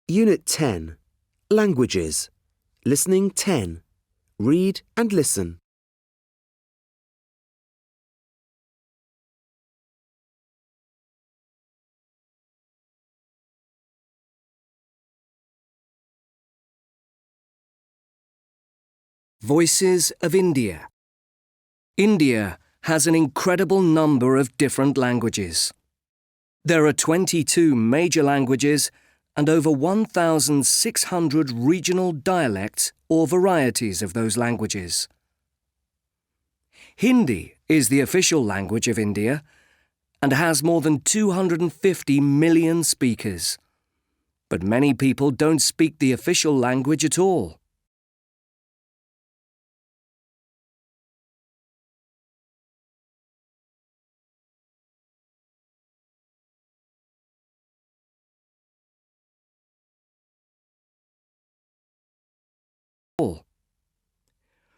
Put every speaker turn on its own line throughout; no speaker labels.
Unit 10. Languages. Listening 10. Read and listen.
Voices of India. India has an incredible number of different languages. There are 22 major languages and over 1,600 regional dialects or varieties of those languages. Hindi is the official language of India and has more than 250 million speakers. But many people don't speak the official language at all.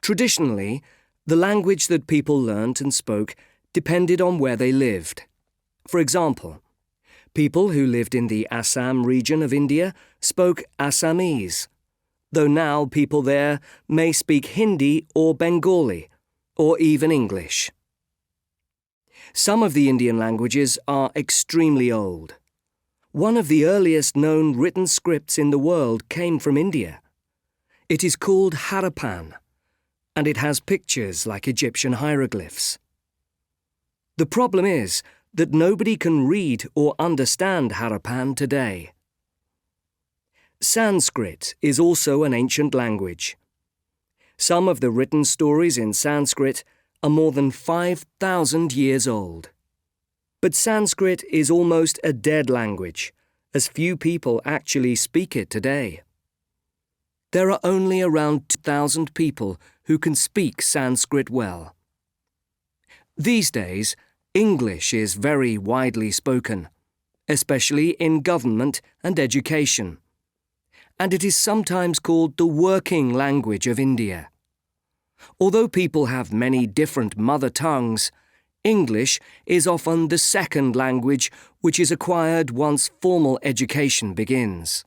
Traditionally, the language that people learnt and spoke depended on where they lived. For example, people who lived in the Assam region of India spoke Assamese, though now people there may speak Hindi or Bengali, or even English. Some of the Indian languages are extremely old. One of the earliest known written scripts in the world came from India. It is called Harappan, and it has pictures like Egyptian hieroglyphs. The problem is that nobody can read or understand Harappan today. Sanskrit is also an ancient language. Some of the written stories in Sanskrit are more than 5,000 years old. But Sanskrit is almost a dead language, as few people actually speak it today. There are only around 2,000 people who can speak Sanskrit well. These days, English is very widely spoken, especially in government and education, and it is sometimes called the working language of India. Although people have many different mother tongues, English is often the second language which is acquired once formal education begins.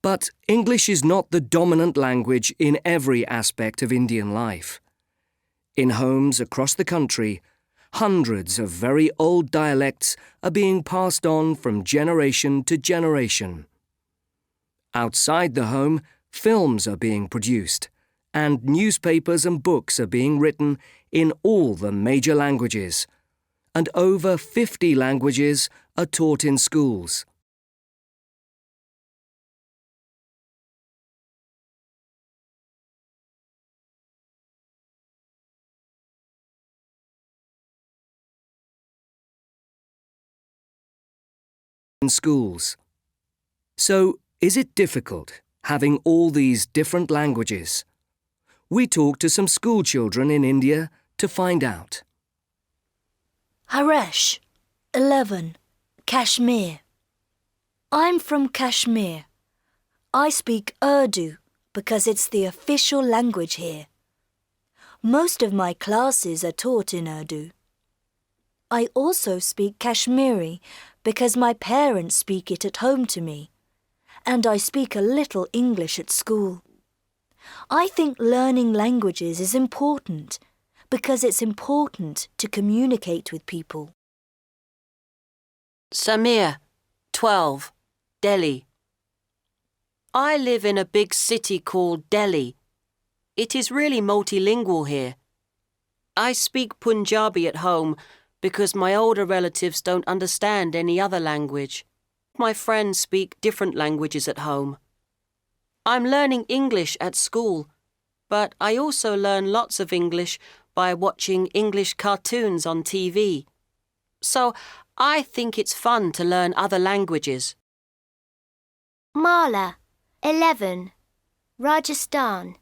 But English is not the dominant language in every aspect of Indian life. In homes across the country, hundreds of very old dialects are being passed on from generation to generation. Outside the home, films are being produced, and newspapers and books are being written in all the major languages, and over 50 languages are taught in schools. So, is it difficult having all these different languages? We talked to some school children in India to find out.
Haresh, 11, Kashmir. I'm from Kashmir. I speak Urdu because it's the official language here. Most of my classes are taught in Urdu. I also speak Kashmiri because my parents speak it at home to me, and I speak a little English at school. I think learning languages is important because it's important to communicate with people.
Samir, 12, Delhi. I live in a big city called Delhi. It is really multilingual here. I speak Punjabi at home because my older relatives don't understand any other language. My friends speak different languages at home. I'm learning English at school, but I also learn lots of English by watching English cartoons on TV. So I think it's fun to learn other languages.
Mala, 11, Rajasthan.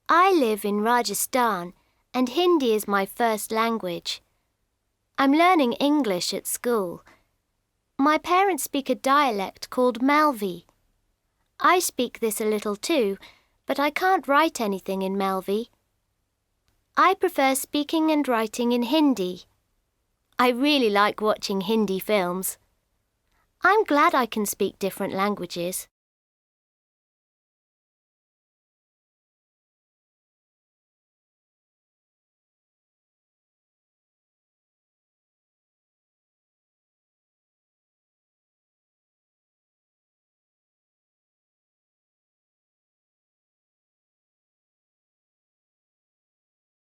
I live in Rajasthan and Hindi is my first language. I'm learning English at school. My parents speak a dialect called Malvi. I speak this a little too, but I can't write anything in Malvi. I prefer speaking and writing in Hindi. I really like watching Hindi films. I'm glad I can speak different languages.